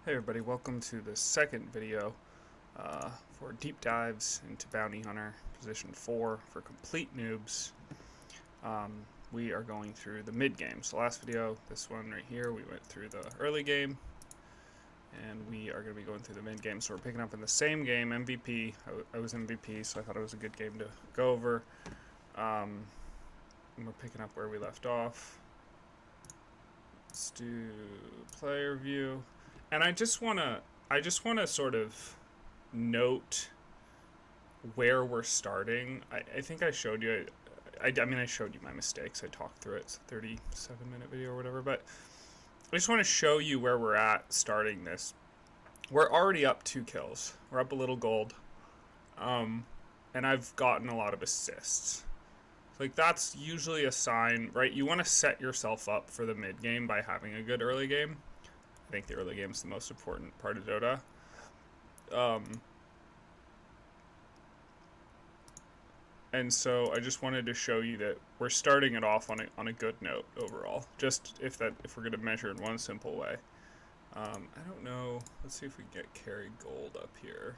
Hey everybody, welcome to the second video for deep dives into Bounty Hunter Position 4 for complete noobs. We are going through the mid game. So last video, this one right here, we went through the early game, and we are going to be going through the mid game. So we're picking up in the same game, MVP. I was MVP, so I thought it was a good game to go over. And we're picking up where we left off. Let's do player view. And I just wanna sort of note where we're starting. I think I showed you. I mean, I showed you my mistakes. I talked through it. It's a 37-minute video or whatever. But I just want to show you where we're at starting this. We're already up 2 kills. We're up a little gold. And I've gotten a lot of assists. Like, that's usually a sign, right? You want to set yourself up for the mid game by having a good early game. I think the early game is the most important part of Dota. And so I just wanted to show you that we're starting it off on a good note overall. Just if we're going to measure in one simple way. I don't know. Let's see if we can get carry gold up here.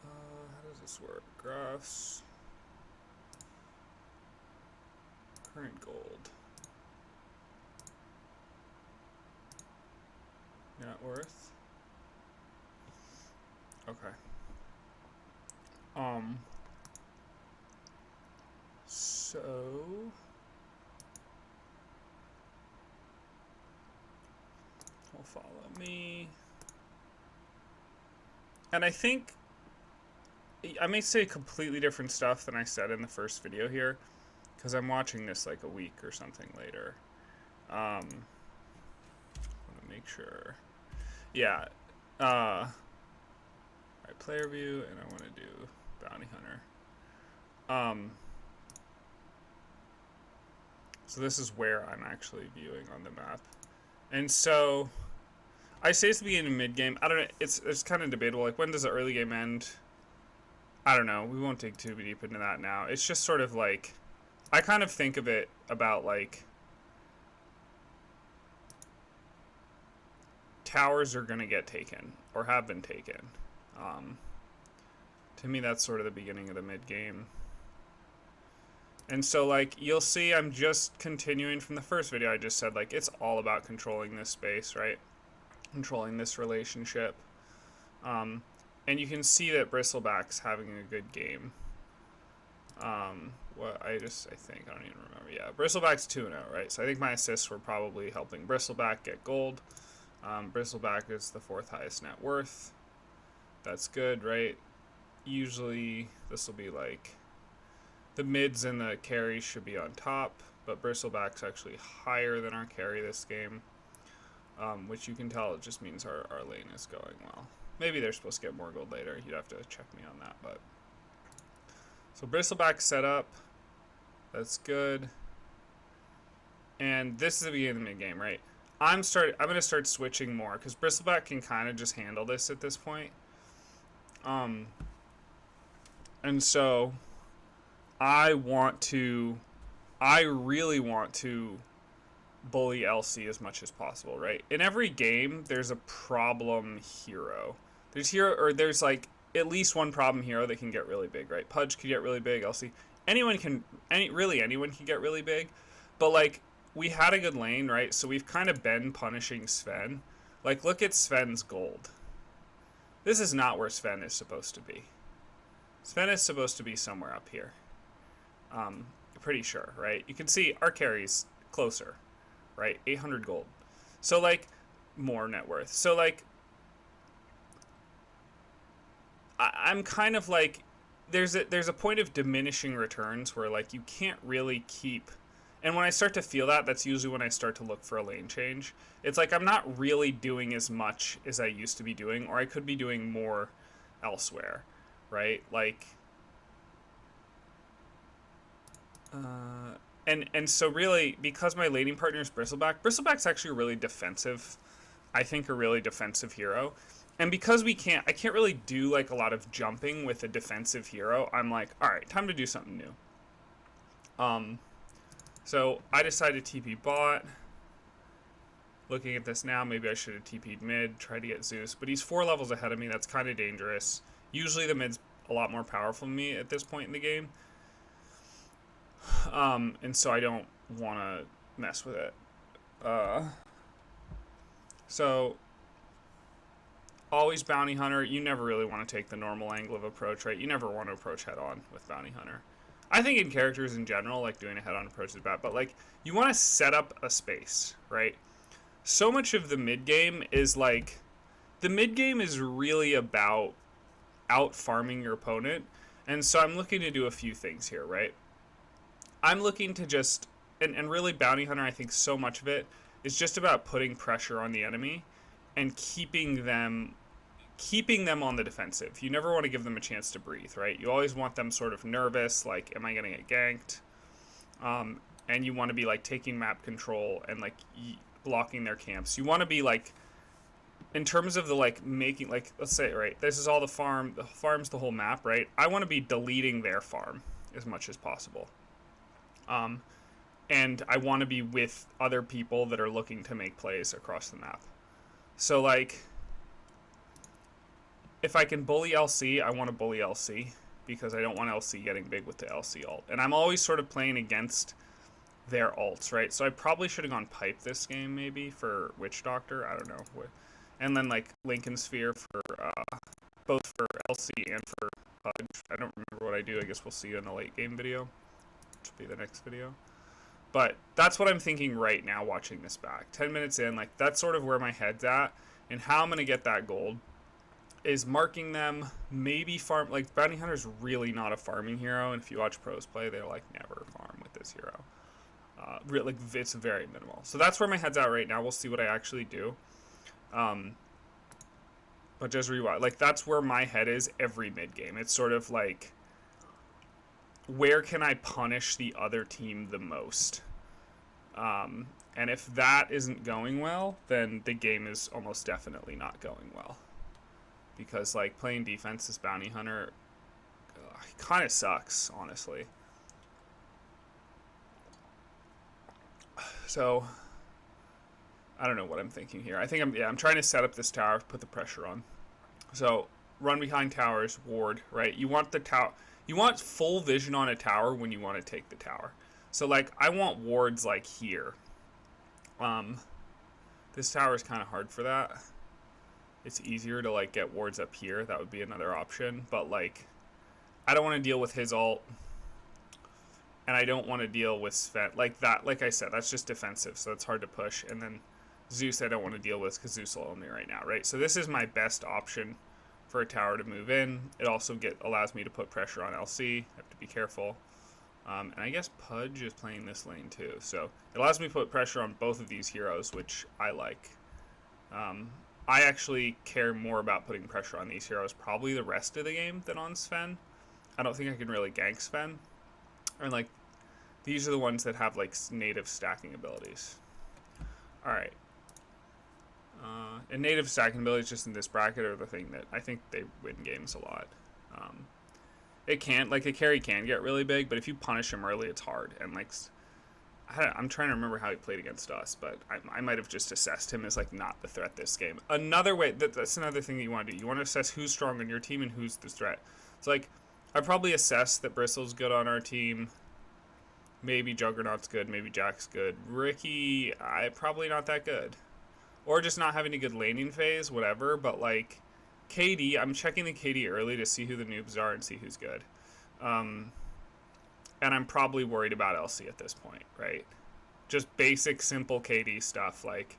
How does this work? Graphs. Current gold. Net worth. Okay. So will follow me. And I think I may say completely different stuff than I said in the first video here, because I'm watching this like a week or something later. I want to make sure. Yeah. Alright, player view, and I want to do Bounty Hunter. So this is where I'm actually viewing on the map. And so I say it's the beginning of mid game. I don't know, it's kind of debatable. Like, when does the early game end? I don't know. We won't dig too deep into that now. It's just sort of like, I kind of think of it about like towers are going to get taken or have been taken. To me, that's sort of the beginning of the mid game. And so, like, you'll see I'm just continuing from the first video I just said, like, it's all about controlling this space, right? Controlling this relationship. And you can see that Bristleback's having a good game. I think, I don't even remember. Yeah, Bristleback's 2-0, right? So I think my assists were probably helping Bristleback get gold. Bristleback is the 4th highest net worth. That's good, right? Usually this will be like the mids and the carries should be on top, but Bristleback's actually higher than our carry this game, which you can tell it just means our lane is going well. Maybe they're supposed to get more gold later. You'd have to check me on that, but so Bristleback set up. That's good. And this is the beginning of the mid game, right? I'm going to start switching more because Bristleback can kind of just handle this at this point. And so I really want to bully LC as much as possible, right? In every game, there's a problem hero. There's like at least one problem hero that can get really big, right? Pudge could get really big, LC. Anyone can get really big. But like, we had a good lane, right? So we've kind of been punishing Sven. Like, look at Sven's gold. This is not where Sven is supposed to be. Sven is supposed to be somewhere up here. Pretty sure, right? You can see our carry's closer, right? 800 gold. So, like, more net worth. So, like, I'm kind of like, there's a point of diminishing returns where, like, you can't really keep. And when I start to feel that, that's usually when I start to look for a lane change. It's like I'm not really doing as much as I used to be doing, or I could be doing more elsewhere, right? Like, and so really, because my laning partner is Bristleback's actually a really defensive, I think a really defensive hero. And because I can't really do like a lot of jumping with a defensive hero, I'm like, all right, time to do something new. So I decided TP bot. Looking at this now, maybe I should have TP'd mid, tried to get Zeus, but he's 4 levels ahead of me. That's kind of dangerous. Usually the mid's a lot more powerful than me at this point in the game. And so I don't want to mess with it. So always Bounty Hunter. You never really want to take the normal angle of approach, right? You never want to approach head on with Bounty Hunter. I think in characters in general, like doing a head on approach is bad, but like you want to set up a space, right? So much of the mid game is like, the mid game is really about out farming your opponent. And so I'm looking to do a few things here, right? I'm looking to just, and really Bounty Hunter, I think so much of it is just about putting pressure on the enemy and keeping them on the defensive. You never want to give them a chance to breathe, right? You always want them sort of nervous, like, am I going to get ganked? And you want to be like taking map control and like blocking their camps. You want to be like, in terms of the like making, like, let's say, right, this is all the farm's the whole map, right? I want to be deleting their farm as much as possible. And I want to be with other people that are looking to make plays across the map. So like, if I can bully LC, I want to bully LC because I don't want LC getting big with the LC ult. And I'm always sort of playing against their ults, right? So I probably should have gone pipe this game maybe for Witch Doctor. I don't know. And then like Linken Sphere for both for LC and for Pudge. I don't remember what I do. I guess we'll see you in the late game video, which will be the next video. But that's what I'm thinking right now watching this back. 10 minutes in, like that's sort of where my head's at. And how I'm going to get that gold is marking them, maybe farm. Like Bounty Hunter's really not a farming hero. And if you watch pros play, they're like never farm with this hero. Really, it's very minimal. So that's where my head's at right now. We'll see what I actually do. But just rewatch. Like that's where my head is every mid game. It's sort of like, where can I punish the other team the most? And if that isn't going well, then the game is almost definitely not going well. Because like playing defense as Bounty Hunter kind of sucks, honestly. So I don't know what I'm thinking here. I think I'm trying to set up this tower, put the pressure on. So run behind towers, ward, right? You want the tower. You want full vision on a tower when you want to take the tower. So like I want wards like here. This tower is kind of hard for that. It's easier to like get wards up here. That would be another option. But like, I don't want to deal with his ult. And I don't want to deal with Sven. Like that, like I said, that's just defensive. So it's hard to push. And then Zeus I don't want to deal with because Zeus will own me right now, right? So this is my best option for a tower to move in. It also allows me to put pressure on LC. I have to be careful. And I guess Pudge is playing this lane too. So it allows me to put pressure on both of these heroes, which I like. I actually care more about putting pressure on these heroes probably the rest of the game than on Sven. I don't think I can really gank Sven. And like, these are the ones that have like native stacking abilities. Alright. And native stacking abilities just in this bracket are the thing that I think they win games a lot. It can, like a carry can get really big, but if you punish him early, it's hard. And like, I'm trying to remember how he played against us, but I might have just assessed him as like not the threat this game. Another way, that's another thing that you want to do. You want to assess who's strong on your team and who's the threat. It's like, I probably assess that Bristle's good on our team. Maybe Juggernaut's good, maybe Jack's good. Ricky, probably not that good. Or just not having a good laning phase, whatever, but like, KD, I'm checking the KD early to see who the noobs are and see who's good. And I'm probably worried about LC at this point, right? Just basic, simple KD stuff, like,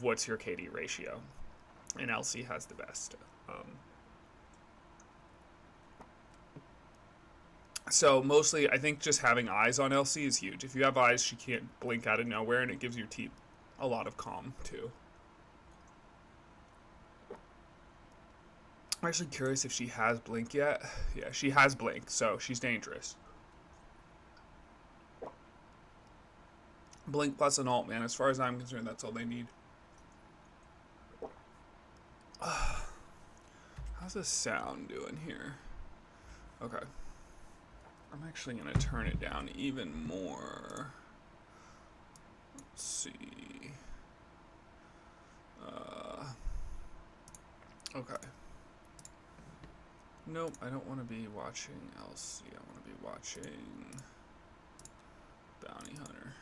what's your KD ratio? And LC has the best. So mostly, I think just having eyes on LC is huge. If you have eyes, she can't blink out of nowhere, and it gives your team a lot of calm, too. I'm actually curious if she has blink yet. Yeah, she has blink, so she's dangerous. Blink plus an ult, man. As far as I'm concerned, that's all they need. How's the sound doing here? Okay. I'm actually going to turn it down even more. Let's see. Okay. Nope, I don't want to be watching LC. I want to be watching Bounty Hunter.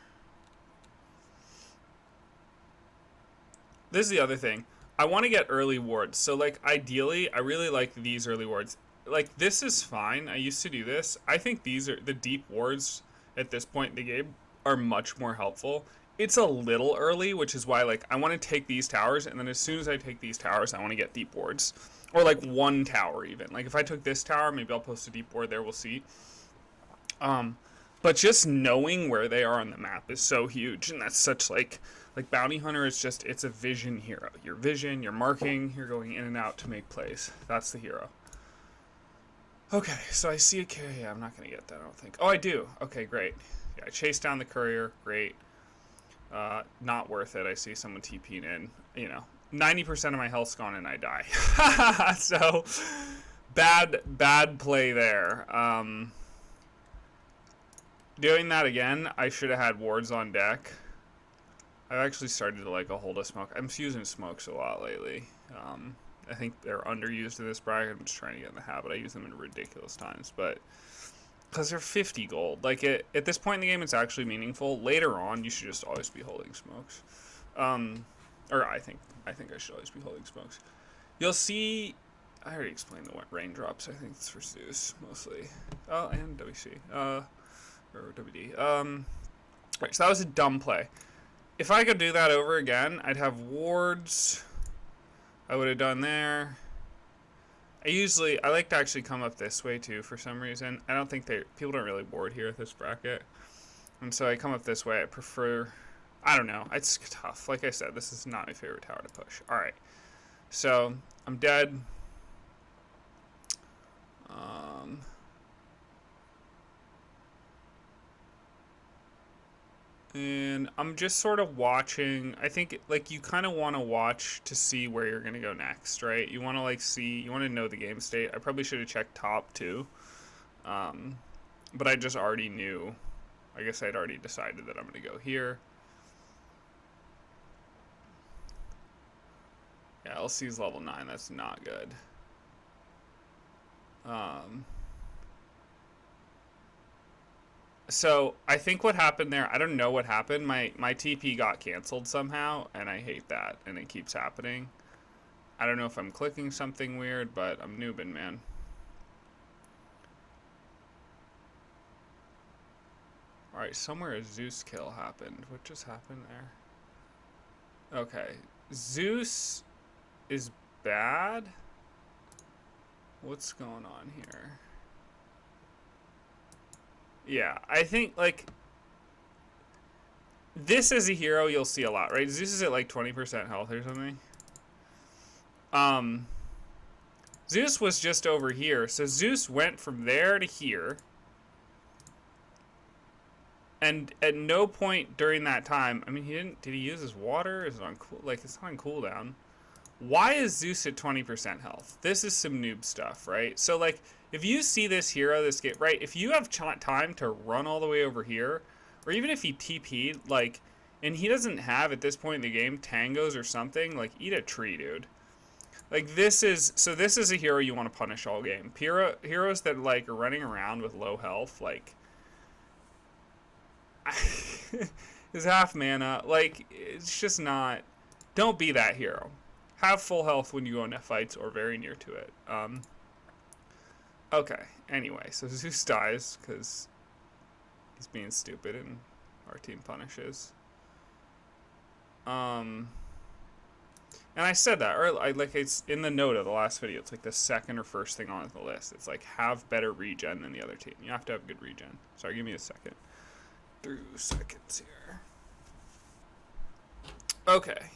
This is the other thing. I want to get early wards. So, like, ideally, I really like these early wards. Like, this is fine. I used to do this. I think these are the deep wards at this point in the game are much more helpful. It's a little early, which is why, like, I want to take these towers, and then as soon as I take these towers, I want to get deep wards. Or, like, one tower, even. Like, if I took this tower, maybe I'll post a deep ward there. We'll see. But just knowing where they are on the map is so huge, and that's such, like Bounty Hunter is just, it's a vision hero. Your vision, your marking, you're going in and out to make plays. That's the hero. Okay, so I see a carrier. Yeah, I'm not going to get that, I don't think. Oh, I do. Okay, great. Yeah, I chased down the courier. Great. Not worth it. I see someone TPing in. You know, 90% of my health's gone and I die. So, bad play there. Doing that again, I should have had wards on deck. I've actually started to like a hold of smoke. I'm using smokes a lot lately. I think they're underused in this bracket. I'm just trying to get in the habit. I use them in ridiculous times, but because they're 50 gold. Like at this point in the game, it's actually meaningful. Later on, you should just always be holding smokes. Or I think I should always be holding smokes. You'll see. I already explained the raindrops. I think it's for Zeus mostly. Oh, and WC. Or WD. Right. So that was a dumb play. If I could do that over again, I'd have wards. I would have done there. I like to actually come up this way too for some reason. I don't think people don't really board here at this bracket. And so I come up this way. I prefer, I don't know. It's tough. Like I said, this is not my favorite tower to push. All right. So I'm dead. And I'm just sort of watching. I think like you kind of want to watch to see where you're going to go next, right? You want to like see, you want to know the game state. I probably should have checked top too. But I just already knew. I guess I'd already decided that I'm going to go here. Yeah, LC's level 9. That's not good. So I think what happened there, I don't know what happened. My TP got canceled somehow, and I hate that, and it keeps happening. I don't know if I'm clicking something weird, but I'm noobing, man. Alright, somewhere a Zeus kill happened. What just happened there? Okay. Zeus is bad? What's going on here? Yeah, I think, like, this is a hero you'll see a lot, right? Zeus is at, like, 20% health or something. Zeus was just over here. So Zeus went from there to here. And at no point during that time, I mean, did he use his water? Is it on cool? Like, it's not on cooldown. Why is Zeus at 20% health? This is some noob stuff, right? So, like, if you see this hero, this game, right? If you have time to run all the way over here, or even if he TP'd, like, and he doesn't have, at this point in the game, tangos or something, like, eat a tree, dude. Like, this is a hero you want to punish all game. Heroes that, like, are running around with low health, like, is half mana. Like, it's just not, don't be that hero. Have full health when you go into fights or very near to it. Okay, anyway, so Zeus dies because he's being stupid and our team punishes. And I said that, or like it's in the note of the last video, it's like the second or first thing on the list. It's like, have better regen than the other team. You have to have good regen. Sorry, give me a second. 3 seconds here. Okay.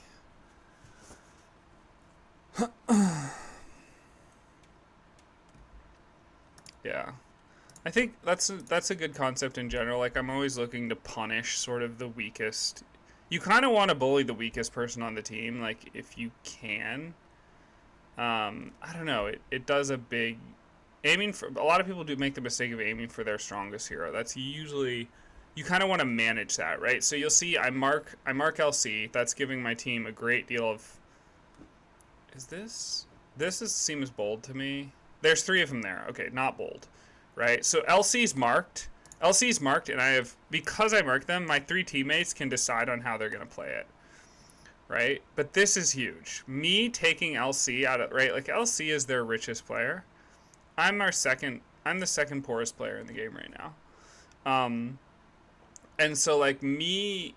Yeah, I think that's a good concept in general. Like, I'm always looking to punish sort of the weakest. You kind of want to bully the weakest person on the team, like, if you can. I don't know. It does a big aiming for. A lot of people do make the mistake of aiming for their strongest hero. That's usually, you kind of want to manage that, right? So you'll see I mark LC. That's giving my team a great deal of. Is this? seems bold to me. There's 3 of them there. Okay, not bold, right? So LC's marked. LC's marked, and I have, because I marked them, my 3 teammates can decide on how they're going to play it, right? But this is huge. Me taking LC out of, right? Like, LC is their richest player. I'm the second poorest player in the game right now. And so, like, any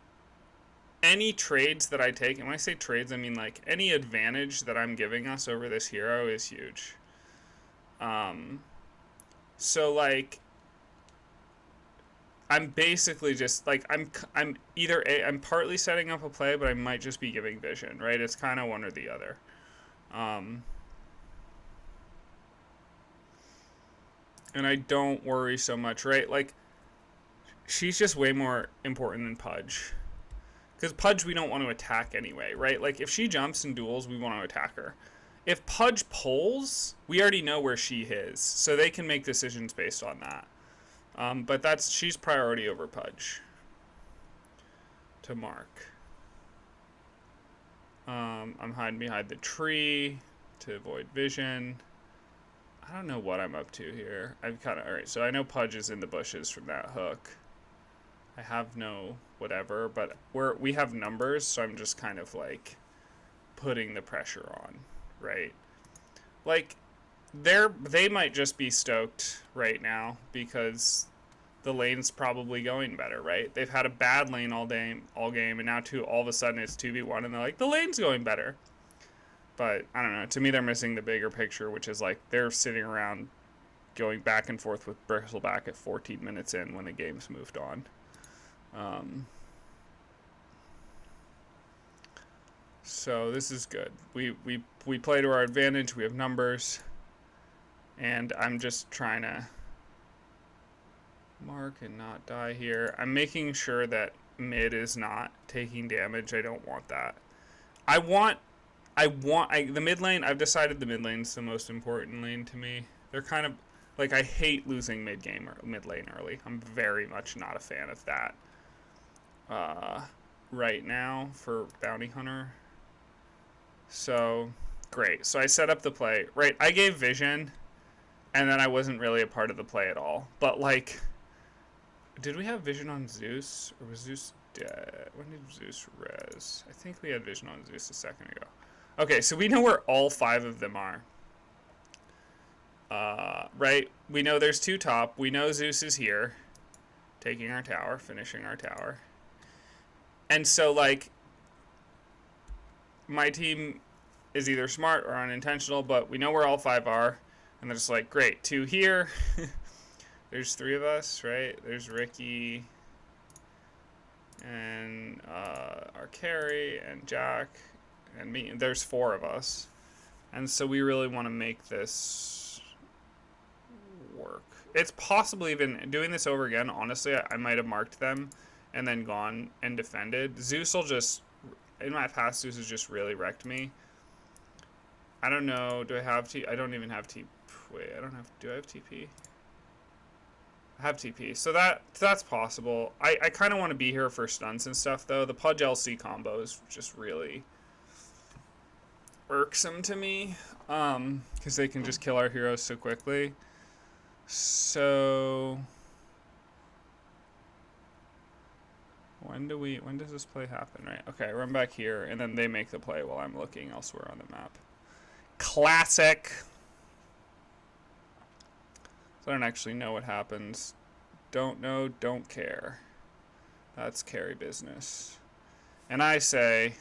trades that I take, and when I say trades, I mean, like, any advantage that I'm giving us over this hero is huge. So, like, I'm basically just, like, I'm I'm partly setting up a play, but I might just be giving vision, right? It's kind of one or the other. And I don't worry so much, right? Like, she's just way more important than Pudge. Because Pudge we don't want to attack anyway, right? Like, if she jumps in duels, we want to attack her. If Pudge pulls, we already know where she is, so they can make decisions based on that. But she's priority over Pudge to mark. I'm hiding behind the tree to avoid vision. I don't know what I'm up to here. Alright, so I know Pudge is in the bushes from that hook. I have no whatever, but we have numbers, so I'm just kind of, like, putting the pressure on, right? Like, they might just be stoked right now because the lane's probably going better, right? They've had a bad lane all game, and now all of a sudden it's 2v1, and they're like, the lane's going better. But, I don't know, to me they're missing the bigger picture, which is, like, they're sitting around going back and forth with Bristleback at 14 minutes in when the game's moved on. So this is good. We play to our advantage. We have numbers. And I'm just trying to mark and not die here. I'm making sure that mid is not taking damage. I don't want that. The mid lane, I've decided the mid lane's the most important lane to me. They're kind of, like, I hate losing mid lane early. I'm very much not a fan of that. Right now for Bounty Hunter. So, great. So I set up the play. Right, I gave vision, and then I wasn't really a part of the play at all. But, like, did we have vision on Zeus? Or was Zeus dead? When did Zeus res? I think we had vision on Zeus a second ago. Okay, so we know where all 5 of them are. Right? We know there's 2 top. We know Zeus is here. Taking our tower, finishing our tower. And so, like, my team is either smart or unintentional, but we know where all 5 are. And they're just like, great, 2 here. There's 3 of us, right? There's Ricky and our carry and Jack and me. There's 4 of us. And so we really want to make this work. It's possible even doing this over again, honestly, I might have marked them and then gone and defended. Zeus will just, in my past, Zeus has just really wrecked me. I don't know, do I have I don't even have wait, do I have TP? I have TP, so that's possible. I kind of want to be here for stunts and stuff, though. The Pudge LC combo is just really irksome to me, because they can just kill our heroes so quickly. So when does this play happen, right? Okay, run back here, and then they make the play while I'm looking elsewhere on the map. Classic. So I don't actually know what happens. Don't know, don't care. That's carry business. And I say,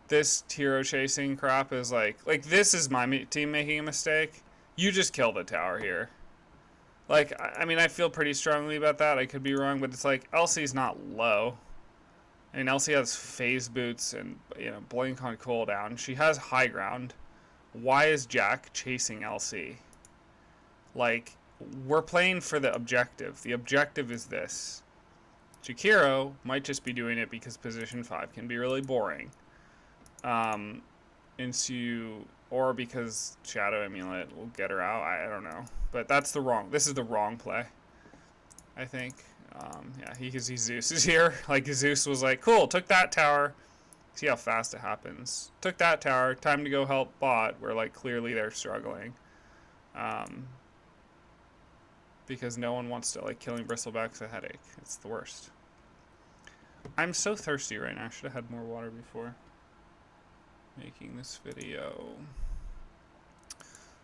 this hero chasing crap is like this is my team making a mistake. You just kill the tower here. Like, I mean, I feel pretty strongly about that. I could be wrong, but it's like, LC's not low. I mean, LC has phase boots and, you know, blink on cooldown. She has high ground. Why is Jack chasing LC? Like, we're playing for the objective. The objective is this. Jakiro might just be doing it because position 5 can be really boring. Or because Shadow Amulet will get her out. I don't know. But this is the wrong play, I think. Yeah, because Zeus is here. Like, Zeus was like, cool, took that tower. See how fast it happens. Took that tower. Time to go help bot, where like clearly they're struggling. Because no one wants to, like, killing bristleback's a headache. It's the worst. I'm so thirsty right now. I should have had more water before making this video.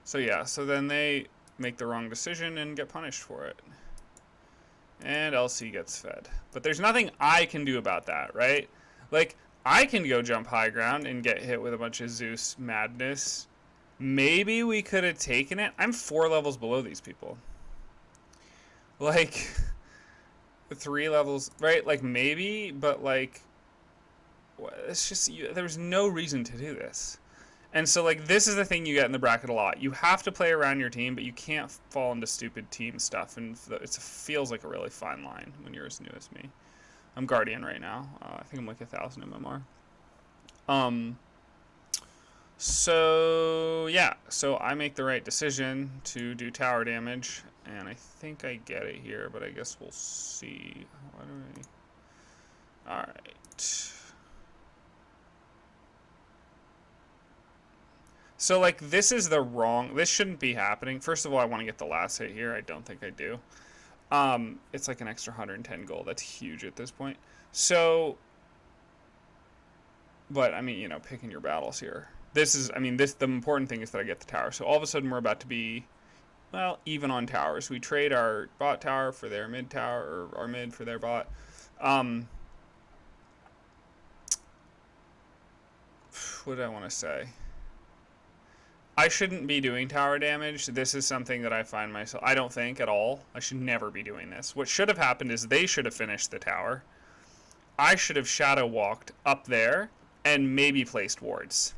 So yeah, so then they make the wrong decision and get punished for it. And LC gets fed. But there's nothing I can do about that, right? Like, I can go jump high ground and get hit with a bunch of Zeus madness. Maybe we could have taken it. I'm 4 levels below these people. Like, 3 levels, right? Like, maybe, but, like, it's just, there's no reason to do this. And so, like, this is the thing you get in the bracket a lot. You have to play around your team, but you can't fall into stupid team stuff. And it feels like a really fine line when you're as new as me. I'm Guardian right now. I think I'm like 1,000 MMR. So, yeah. So, I make the right decision to do tower damage. And I think I get it here, but I guess we'll see. Alright. So, like, this is the wrong... This shouldn't be happening. First of all, I want to get the last hit here. I don't think I do. It's like an extra 110 gold. That's huge at this point. So... But, I mean, you know, picking your battles here. This is... I mean, the important thing is that I get the tower. So, all of a sudden, we're about to be... Well, even on towers. We trade our bot tower for their mid tower, or our mid for their bot. What did I want to say? I shouldn't be doing tower damage. This is something that I find myself... I don't think at all. I should never be doing this. What should have happened is they should have finished the tower. I should have shadow walked up there and maybe placed wards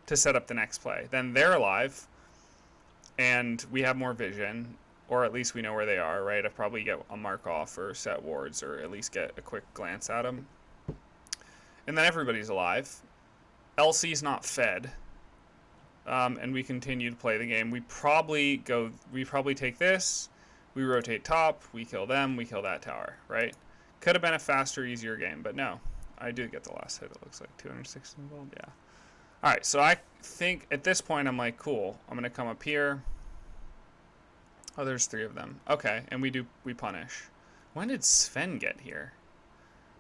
to set up the next play. Then they're alive. And we have more vision, or at least we know where they are, right? I'll probably get a mark off or set wards, or at least get a quick glance at them. And then everybody's alive. LC's not fed. And we continue to play the game. We probably take this, we rotate top, we kill them, we kill that tower, right? Could have been a faster, easier game, but no. I do get the last hit, it looks like 216 gold, yeah. Alright, so I think at this point I'm like, cool, I'm going to come up here. Oh, there's 3 of them. Okay, and we punish. When did Sven get here?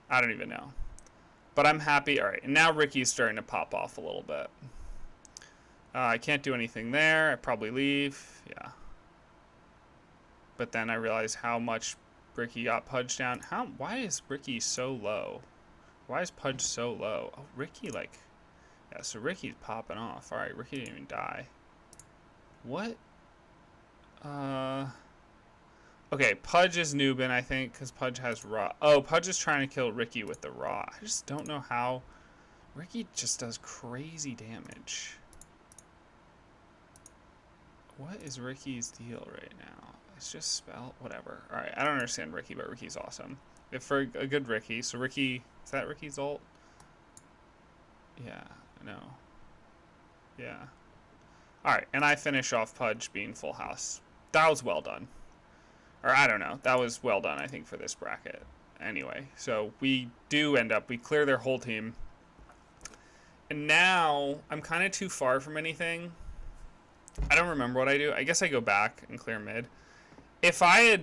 I don't even know. But I'm happy. Alright, and now Ricky's starting to pop off a little bit. I can't do anything there. I probably leave. Yeah. But then I realize how much Ricky got Pudge down. Why is Ricky so low? Why is Pudge so low? Oh, Ricky, like... Yeah, so Ricky's popping off. Alright, Ricky didn't even die. What? Okay, Pudge is noobin, I think, because Pudge has raw. Oh, Pudge is trying to kill Ricky with the raw. I just don't know how. Ricky just does crazy damage. What is Ricky's deal right now? It's just spell, whatever. Alright, I don't understand Ricky, but Ricky's awesome. If for a good Ricky, so Ricky, is that Ricky's ult? Yeah, no. Yeah. Alright, and I finish off Pudge being full house. That was well done. Or I don't know. That was well done, I think, for this bracket. Anyway, so we do end up, we clear their whole team. And now, I'm kind of too far from anything. I don't remember what I do. I guess I go back and clear mid. If I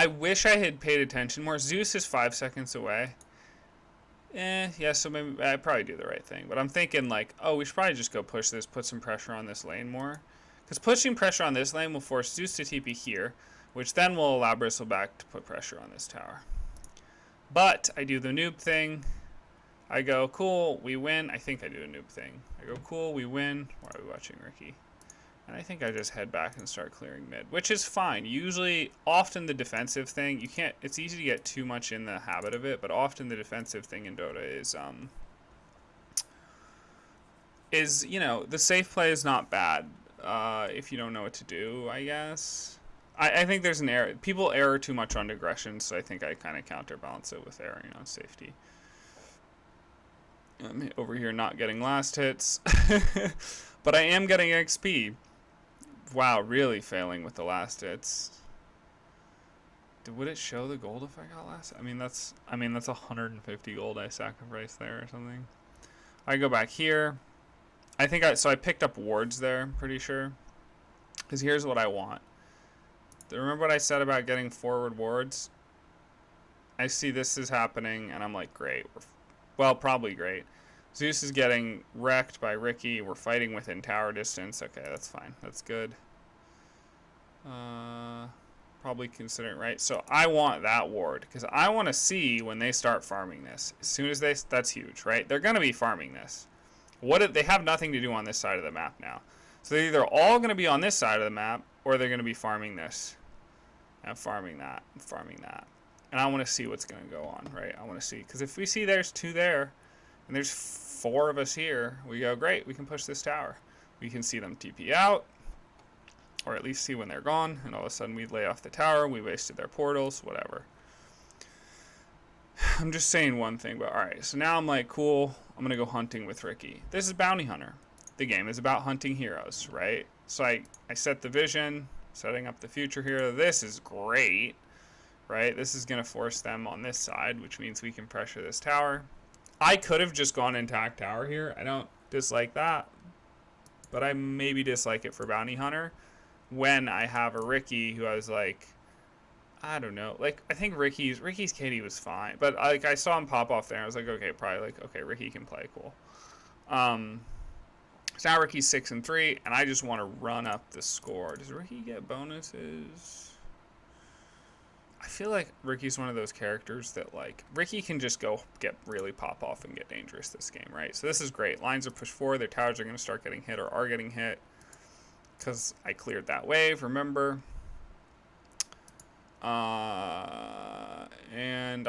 wish I had paid attention more. Zeus is 5 seconds away. Yeah, so maybe I probably do the right thing. But I'm thinking like, oh, we should probably just go push this, put some pressure on this lane more. Because pushing pressure on this lane will force Zeus to TP here, which then will allow Bristleback to put pressure on this tower. But I do the noob thing. I go, cool, we win. I think I do a noob thing. I go, cool, we win. Why are we watching Ricky? And I think I just head back and start clearing mid, which is fine. Usually, often the defensive thing, you can't, it's easy to get too much in the habit of it, but often the defensive thing in Dota is, you know, the safe play is not bad if you don't know what to do, I guess. I think there's an error. People error too much on aggression, so I think I kind of counterbalance it with erring on safety. I'm over here not getting last hits, but I am getting XP. Wow, really failing with the last hits. Would it show the gold if I got last? I mean that's 150 gold I sacrificed there or something. I go back here. I think so I picked up wards there, I'm pretty sure. Because here's what I want. Remember what I said about getting forward wards? I see this is happening, and I'm like, great. Well, probably great. Zeus is getting wrecked by Ricky. We're fighting within tower distance. Okay, that's fine. That's good. Probably consider it, right? So I want that ward, because I want to see when they start farming this. As soon as that's huge, right? They're going to be farming this. They have nothing to do on this side of the map now. So they're either all going to be on this side of the map, or they're going to be farming this. And farming that, and farming that. And I want to see what's going to go on, right? I want to see. Because if we see there's 2 there, and there's 4 of us here, we go, great, we can push this tower. We can see them TP out, or at least see when they're gone, and all of a sudden we lay off the tower, we wasted their portals, whatever. I'm just saying one thing, but alright, so now I'm like, cool, I'm going to go hunting with Ricky. This is Bounty Hunter. The game is about hunting heroes, right? So I set the vision, setting up the future hero. This is great, right? This is going to force them on this side, which means we can pressure this tower. I could have just gone and attacked tower here. I don't dislike that, but I maybe dislike it for Bounty Hunter when I have a Ricky who I was like, I don't know. Like, I think Ricky's KD was fine, but like I saw him pop off there. And I was like, okay, probably like, okay, Ricky can play, cool. So now Ricky's 6-3, and I just want to run up the score. Does Ricky get bonuses? I feel like Ricky's one of those characters that, like, Ricky can just go get really pop off and get dangerous this game, right? So this is great. Lines are pushed forward. Their towers are going to start getting hit or are getting hit because I cleared that wave, remember? And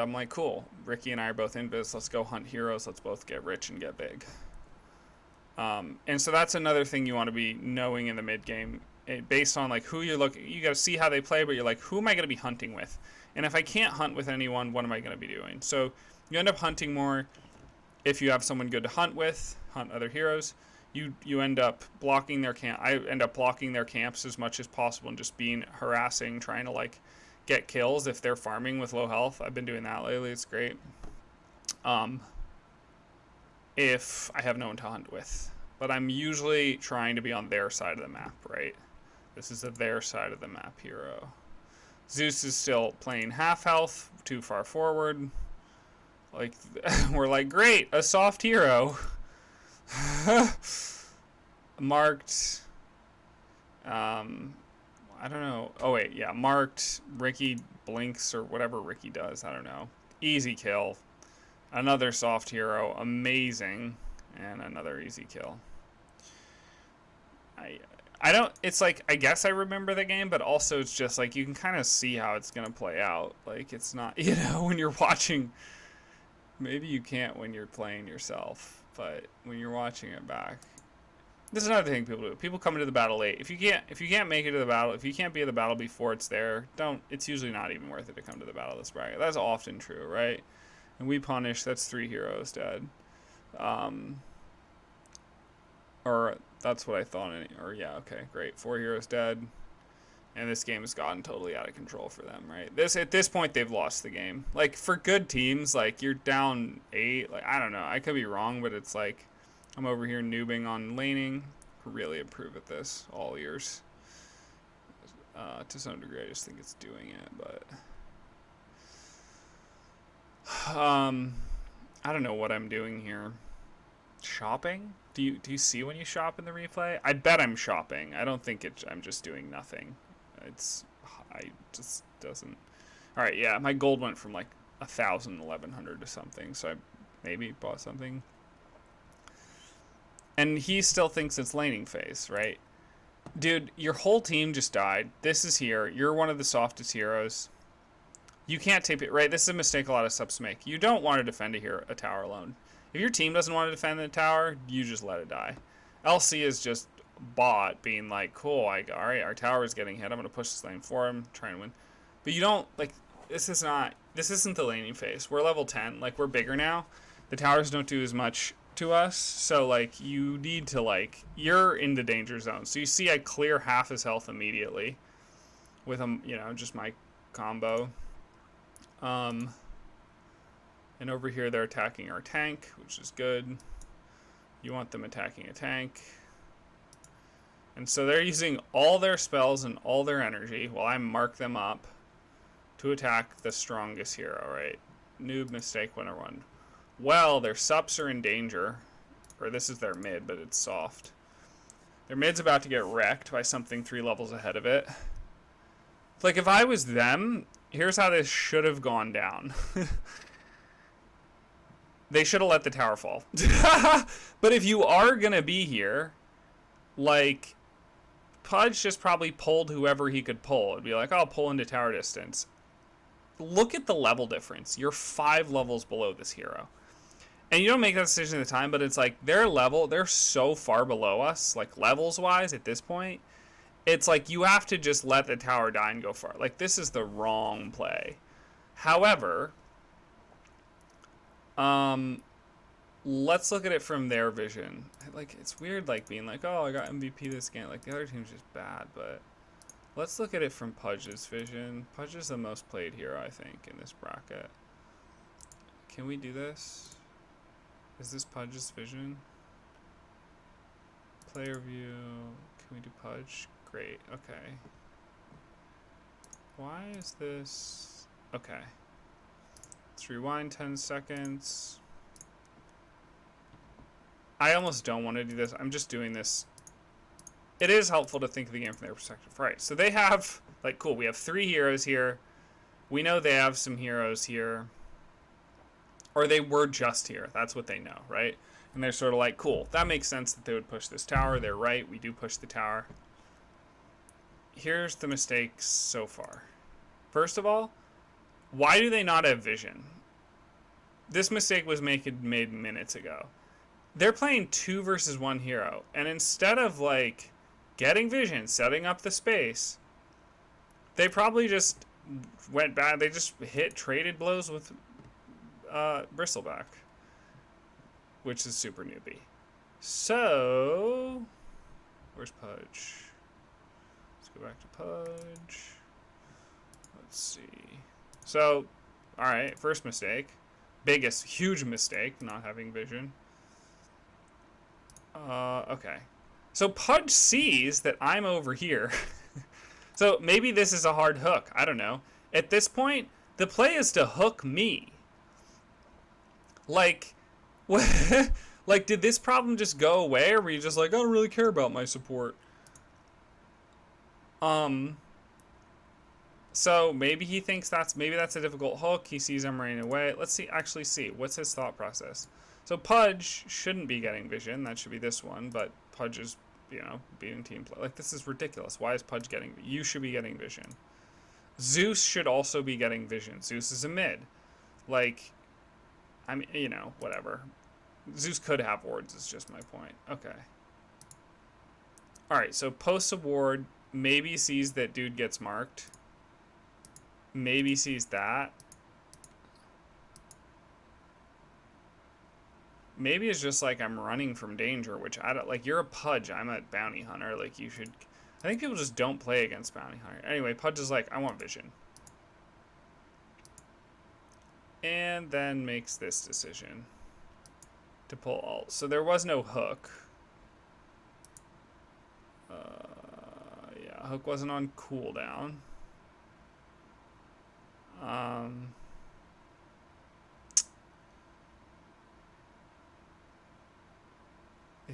I'm like, cool. Ricky and I are both in biz. Let's go hunt heroes. Let's both get rich and get big. And so that's another thing you want to be knowing in the mid game, based on like who you're looking. You got to see how they play, but you're like, who am I going to be hunting with? And if I can't hunt with anyone, what am I going to be doing? So you end up hunting more if you have someone good to hunt with, hunt other heroes. You end up blocking their camp. I end up blocking their camps as much as possible and just being harassing, trying to like get kills if they're farming with low health. I've been doing that lately. It's great. If I have no one to hunt with. But I'm usually trying to be on their side of the map, right? This is their side of the map hero. Zeus is still playing half health, too far forward. Like, we're like, great, a soft hero. Marked, I don't know. Oh, wait, yeah, marked. Ricky blinks or whatever Ricky does. I don't know. Easy kill. Another soft hero, amazing, and another easy kill. I don't, it's like, I guess I remember the game, but also it's just like, you can kind of see how it's going to play out. Like, it's not, you know, when you're watching, maybe you can't when you're playing yourself, but when you're watching it back. This is another thing people do. People come into the battle late. If you can't make it to the battle, if you can't be at the battle before it's there, it's usually not even worth it to come to the battle this bracket. That's often true, right? And we punish, that's 3 heroes dead. Or that's what I thought. Or yeah, okay, great. 4 heroes dead. And this game has gotten totally out of control for them, right? At this point, they've lost the game. Like, for good teams, like, you're down 8. Like, I don't know. I could be wrong, but it's like, I'm over here noobing on laning. Really improve at this all years. To some degree, I just think it's doing it, but... I don't know what I'm doing here. Shopping? Do you see when you shop in the replay? I bet I'm shopping. I don't think I'm just doing nothing. I just doesn't. All right, yeah, my gold went from like 1,000, 1,100 to something, so I maybe bought something. And he still thinks it's laning phase, right? Dude, your whole team just died. This is here. You're one of the softest heroes. You can't tape it, right? This is a mistake a lot of subs make. You don't want to defend a tower alone. If your team doesn't want to defend the tower, you just let it die. LC is just bot being like, cool, all right, our tower is getting hit. I'm going to push this lane for him, try and win. But you don't, like, this isn't the laning phase. We're level 10. Like, we're bigger now. The towers don't do as much to us. So, like, you need to, like, you're in the danger zone. So you see I clear half his health immediately with, just my combo. And over here they're attacking our tank, which is good. You want them attacking a tank. And so they're using all their spells and all their energy while I mark them up to attack the strongest hero, right? Noob mistake 101. Well, their Sups are in danger. Or this is their mid, but it's soft. Their mid's about to get wrecked by something 3 levels ahead of it. Like, if I was them, here's how this should have gone down. They should have let the tower fall. But if you are going to be here, like, Pudge just probably pulled whoever he could pull. It'd be like, I'll pull into tower distance. Look at the level difference. You're 5 levels below this hero. And you don't make that decision at the time, but it's like their level, they're so far below us, like levels-wise at this point. It's like you have to just let the tower die and go far. Like, this is the wrong play. However, let's look at it from their vision. Like, it's weird, like, being like, oh, I got MVP this game. Like, the other team's just bad, but let's look at it from Pudge's vision. Pudge is the most played hero, I think, in this bracket. Can we do this? Is this Pudge's vision? Player view. Can we do Pudge? Great. Okay. Why is this? Okay. Let's rewind 10 seconds. I almost don't want to do this. I'm just doing this. It is helpful to think of the game from their perspective. Right. So they have, like, cool. We have 3 heroes here. We know they have some heroes here. Or they were just here. That's what they know, right? And they're sort of like, cool, that makes sense that they would push this tower. They're right. We do push the tower. Here's the mistakes so far. First of all, why do they not have vision? This mistake was made minutes ago. They're playing 2 versus 1 hero. And instead of, like, getting vision, setting up the space, they probably just went bad. They just traded blows with Bristleback, which is super newbie. So, where's Pudge? Let's go back to Pudge. Let's see. So, alright, first mistake. Biggest, huge mistake, not having vision. Okay. So Pudge sees that I'm over here. So maybe this is a hard hook. I don't know. At this point, the play is to hook me. Like, like, did this problem just go away, or were you just like, I don't really care about my support? So maybe he thinks maybe that's a difficult hook. He sees I'm running away. Let's actually see. What's his thought process? So Pudge shouldn't be getting vision. That should be this one, but Pudge is, beating team play. Like, this is ridiculous. Why is Pudge getting? You should be getting vision. Zeus should also be getting vision. Zeus is a mid. Like, I mean, whatever. Zeus could have wards, is just my point. Okay. Alright, so post a ward, maybe sees that dude gets marked. Maybe sees that. Maybe it's just like I'm running from danger, which I don't, like, you're a Pudge, I'm a bounty hunter, like, you should, I think people just don't play against bounty hunter. Anyway, Pudge is like, I want vision. And then makes this decision to pull ult. So there was no hook. Yeah, hook wasn't on cooldown.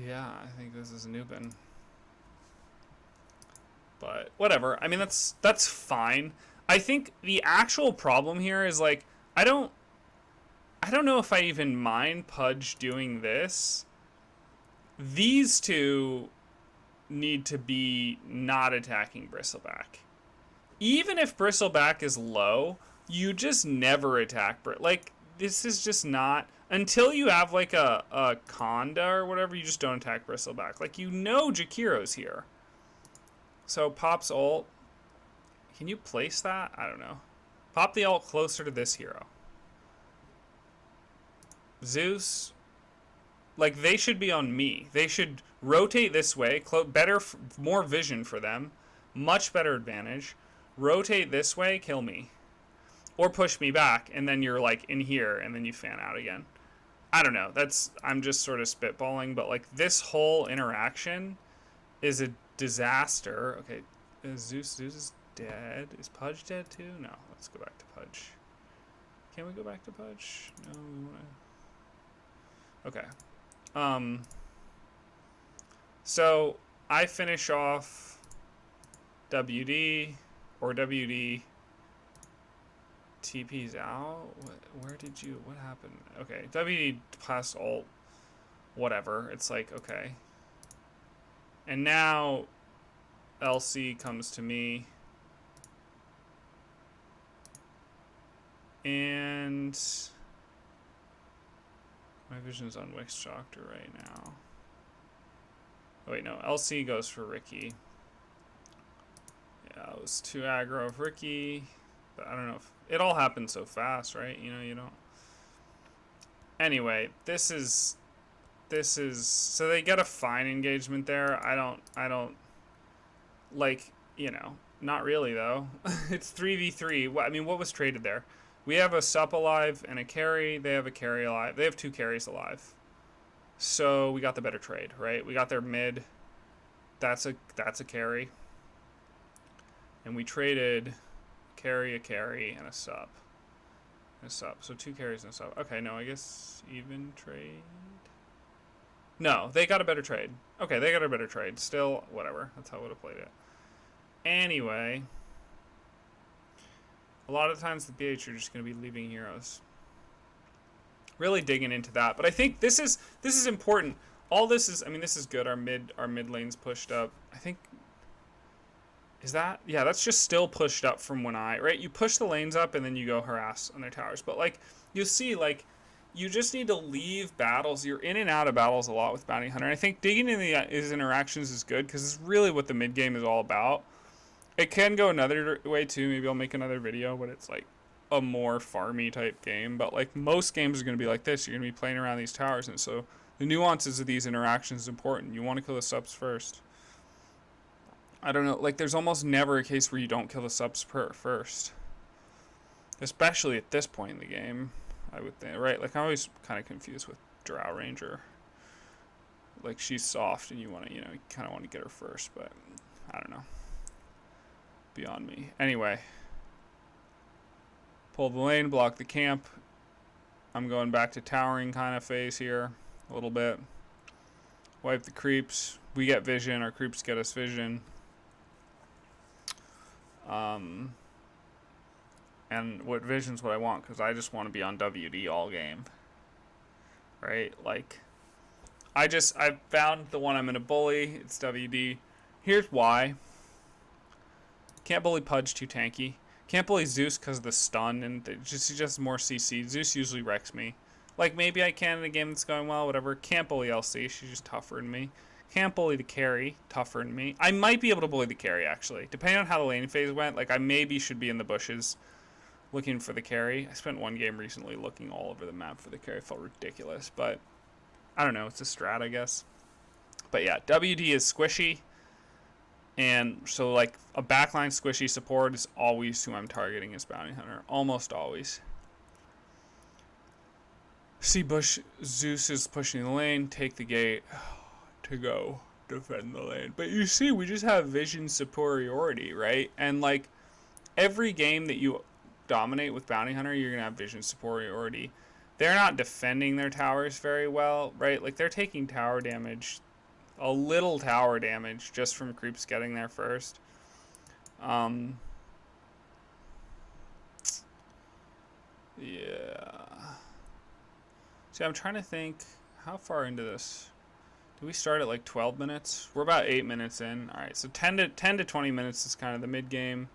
Yeah, I think this is Nubin. But whatever. I mean, that's fine. I think the actual problem here is, like, I don't know if I even mind Pudge doing this. These two need to be not attacking Bristleback. Even if Bristleback is low, you just never attack like, this is just not, until you have, like, a Conda or whatever, you just don't attack Bristleback. Like, Jakiro's here. So pops ult. Can you place that? I don't know. Pop the ult closer to this hero. Zeus, like, they should be on me. They should rotate this way, more vision for them, much better advantage. Rotate this way, kill me. Or push me back, and then you're, like, in here, and then you fan out again. I don't know. I'm just sort of spitballing, but like this whole interaction is a disaster. Okay, Zeus is dead. Is Pudge dead too? No. Let's go back to Pudge. Can we go back to Pudge? No, we want to. Okay. So I finish off WD or WD. TP's out. Where did you? What happened? Okay, WD past ult. Whatever. It's like okay. And now LC comes to me. And my vision's on Wix Doctor right now. Oh wait, no. LC goes for Ricky. Yeah, it was too aggro of Ricky. But I don't know if it all happened so fast, right? You know, you don't. Anyway, this is so they get a fine engagement there. I don't like, you know, not really though. It's 3v3. I mean, what was traded there? We have a sup alive and a carry. They have a carry alive. They have 2 carries alive. So we got the better trade, right? We got their mid. That's a carry. And we traded a carry, and a sup. So 2 carries and a sup. Okay, no, I guess even trade. No, they got a better trade. Okay, they got a better trade. Still, whatever. That's how I would have played it. Anyway, a lot of times the BH are just going to be leaving heroes. Really digging into that, but I think this is important. All this is, I mean, this is good. Our mid lane's pushed up. I think, is that? Yeah, that's just still pushed up from when right? You push the lanes up and then you go harass on their towers. But like, you see, like, you just need to leave battles. You're in and out of battles a lot with Bounty Hunter. And I think digging into his interactions is good because it's really what the mid game is all about. It can go another way too. Maybe I'll make another video, but it's like a more farmy type game. But like most games are going to be like this. You're going to be playing around these towers. And so the nuances of these interactions is important. You want to kill the subs first. I don't know. Like there's almost never a case where you don't kill the subs first. Especially at this point in the game. I would think, right? Like I'm always kind of confused with Drow Ranger. Like she's soft and you want to, you know, you kind of want to get her first, but I don't know. Beyond me. Anyway. Pull the lane, block the camp. I'm going back to towering kind of phase here a little bit. Wipe the creeps. We get vision. Our creeps get us vision. And what vision's what I want because I just want to be on WD all game. Right? Like, I found the one I'm going to bully. It's WD. Here's why. Can't bully Pudge, too tanky. Can't bully Zeus because of the stun and he's just more CC. Zeus usually wrecks me. Like, maybe I can in a game that's going well, whatever. Can't bully LC. She's just tougher than me. Can't bully the carry. Tougher than me. I might be able to bully the carry, actually. Depending on how the lane phase went, like, I maybe should be in the bushes looking for the carry. I spent one game recently looking all over the map for the carry. It felt ridiculous, but I don't know. It's a strat, I guess. But yeah, WD is squishy. And so, like, a backline squishy support is always who I'm targeting as Bounty Hunter. Almost always. See Bush, Zeus is pushing the lane. Take the gate to go defend the lane. But you see, we just have vision superiority, right? And, like, every game that you dominate with Bounty Hunter, you're going to have vision superiority. They're not defending their towers very well, right? Like, they're taking tower damage. A little tower damage just from creeps getting there first. Yeah. See, I'm trying to think, how far into this? Did we start at like 12 minutes? We're about 8 minutes in. All right, so 10 to 20 minutes is kind of the mid game.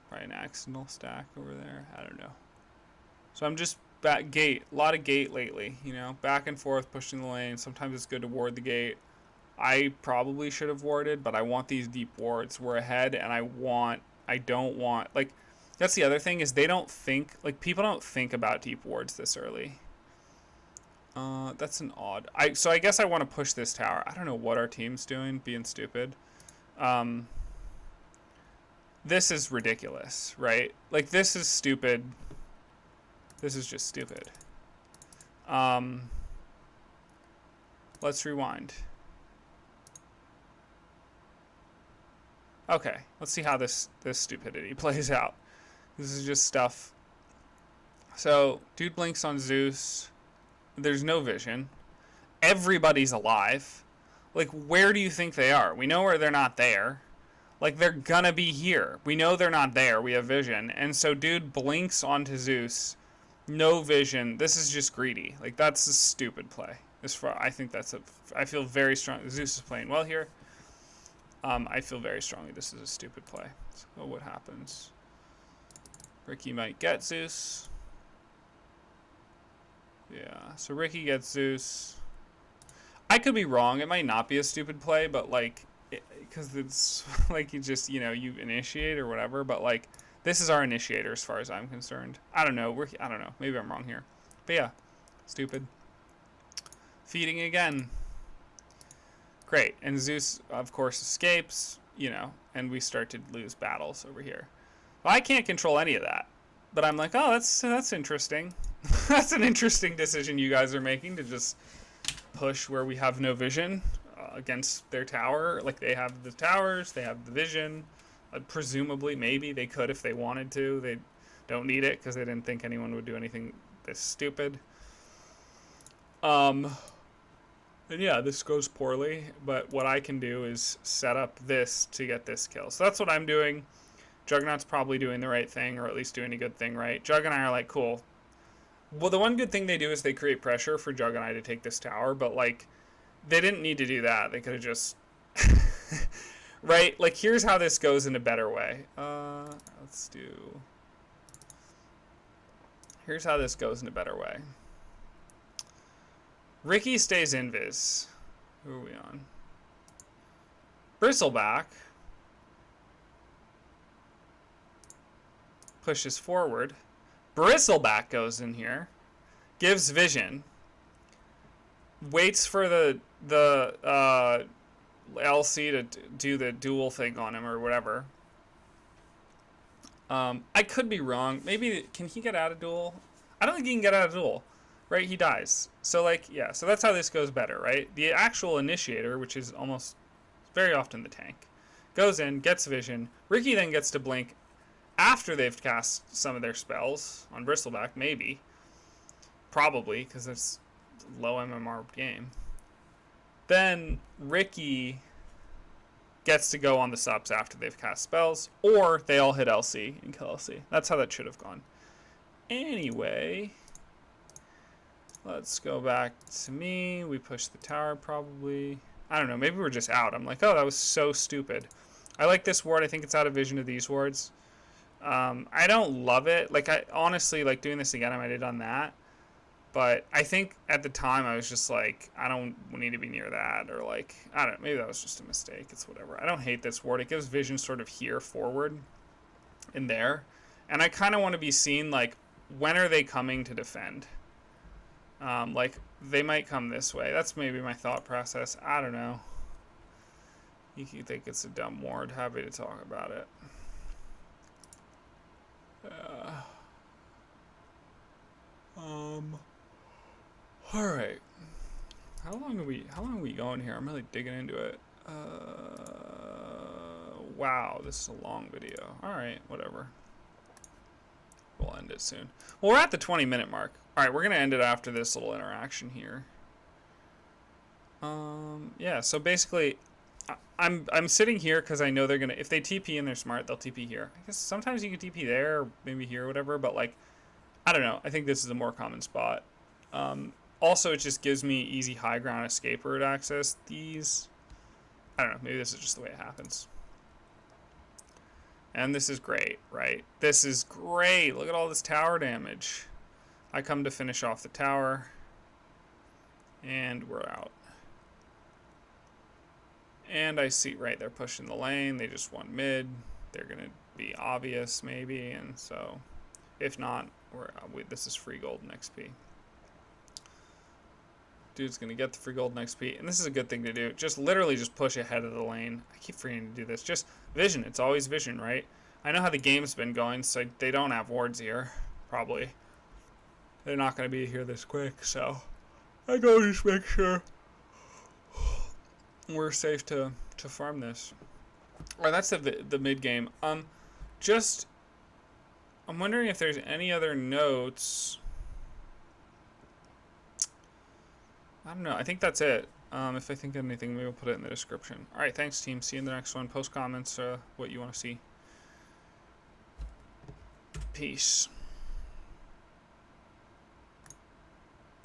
Probably an accidental stack over there. I don't know. So I'm just back gate. A lot of gate lately, you know, back and forth pushing the lane. Sometimes it's good to ward the gate. I probably should have warded, but I want these deep wards. We're ahead, and I don't want, like, that's the other thing is they don't think, like, people don't think about deep wards this early. That's an odd. So I guess I want to push this tower. I don't know what our team's doing, being stupid. This is ridiculous, right? Like, this is stupid. This is just stupid. Let's rewind. Okay, let's see how this stupidity plays out. This is just stuff. So, dude blinks on Zeus. There's no vision. Everybody's alive. Like, where do you think they are? We know where they're not there. Like, they're gonna be here. We know they're not there. We have vision. And so, dude blinks onto Zeus. No vision. This is just greedy. Like, that's a stupid play. I think that's I feel very strong. Zeus is playing well here. I feel very strongly this is a stupid play. So what happens? Ricky might get Zeus. Yeah, so Ricky gets Zeus. I could be wrong. It might not be a stupid play, but like, because it's like you just, you initiate or whatever. But like, this is our initiator as far as I'm concerned. I don't know. I don't know. Maybe I'm wrong here. But yeah, stupid. Feeding again. Great. And Zeus, of course, escapes, and we start to lose battles over here. Well, I can't control any of that. But I'm like, oh, that's interesting. That's an interesting decision you guys are making to just push where we have no vision against their tower. Like, they have the towers, they have the vision. Presumably, maybe they could if they wanted to. They don't need it because they didn't think anyone would do anything this stupid. And yeah, this goes poorly, but what I can do is set up this to get this kill. So that's what I'm doing. Juggernaut's probably doing the right thing, or at least doing a good thing right. Jug and I are like, cool. Well, the one good thing they do is they create pressure for Jug and I to take this tower, but like, they didn't need to do that. They could have just... right? Like, here's how this goes in a better way. Let's do... Here's how this goes in a better way. Ricky stays invis. Who are we on? Bristleback pushes forward. Bristleback goes in here, gives vision, waits for the LC to do the duel thing on him or whatever. I could be wrong. Maybe, can he get out of duel? I don't think he can get out of duel. Right, he dies. So, like, yeah, so that's how this goes better, right? The actual initiator, which is almost very often the tank, goes in, gets vision. Ricky then gets to blink after they've cast some of their spells on Bristleback, maybe. Probably, because it's a low MMR game. Then Ricky gets to go on the Sups after they've cast spells, or they all hit LC and kill LC. That's how that should have gone. Anyway... Let's go back to me. We push the tower probably. I don't know. Maybe we're just out. I'm like, oh, that was so stupid. I like this ward. I think it's out of vision of these wards. I don't love it. Like, I honestly, like, doing this again, I might have done that. But I think at the time I was just like, I don't need to be near that. Or like, I don't know. Maybe that was just a mistake. It's whatever. I don't hate this ward. It gives vision sort of here forward and there. And I kind of want to be seen, like, when are they coming to defend? Like, they might come this way. That's maybe my thought process. I don't know. You think it's a dumb ward. Happy to talk about it. Alright. How long are we going here? I'm really digging into it. Wow, this is a long video. Alright, whatever. We'll end it soon. Well, we're at the 20-minute mark. Alright, we're going to end it after this little interaction here. Yeah, so basically, I'm sitting here because I know they're going to... If they TP and they're smart, they'll TP here. I guess sometimes you can TP there, or maybe here or whatever, but, like, I don't know. I think this is a more common spot. Also, it just gives me easy high ground escape route access. These... I don't know. Maybe this is just the way it happens. And this is great, right? This is great. Look at all this tower damage. I come to finish off the tower. And we're out. And I see, right, they're pushing the lane. They just want mid. They're going to be obvious, maybe. And so, if not, this is free gold and XP. Dude's going to get the free gold and XP. And this is a good thing to do. Just literally just push ahead of the lane. I keep forgetting to do this. Just vision. It's always vision, right? I know how the game's been going, so they don't have wards here. Probably. they're not going to be here this quick, so I go just make sure we're safe to farm this. Alright, that's the mid game. I'm wondering if there's any other notes. I don't know. I think that's it. If I think of anything, maybe we'll put it in the description. Alright, thanks team. See you in the next one. Post comments what you want to see. Peace.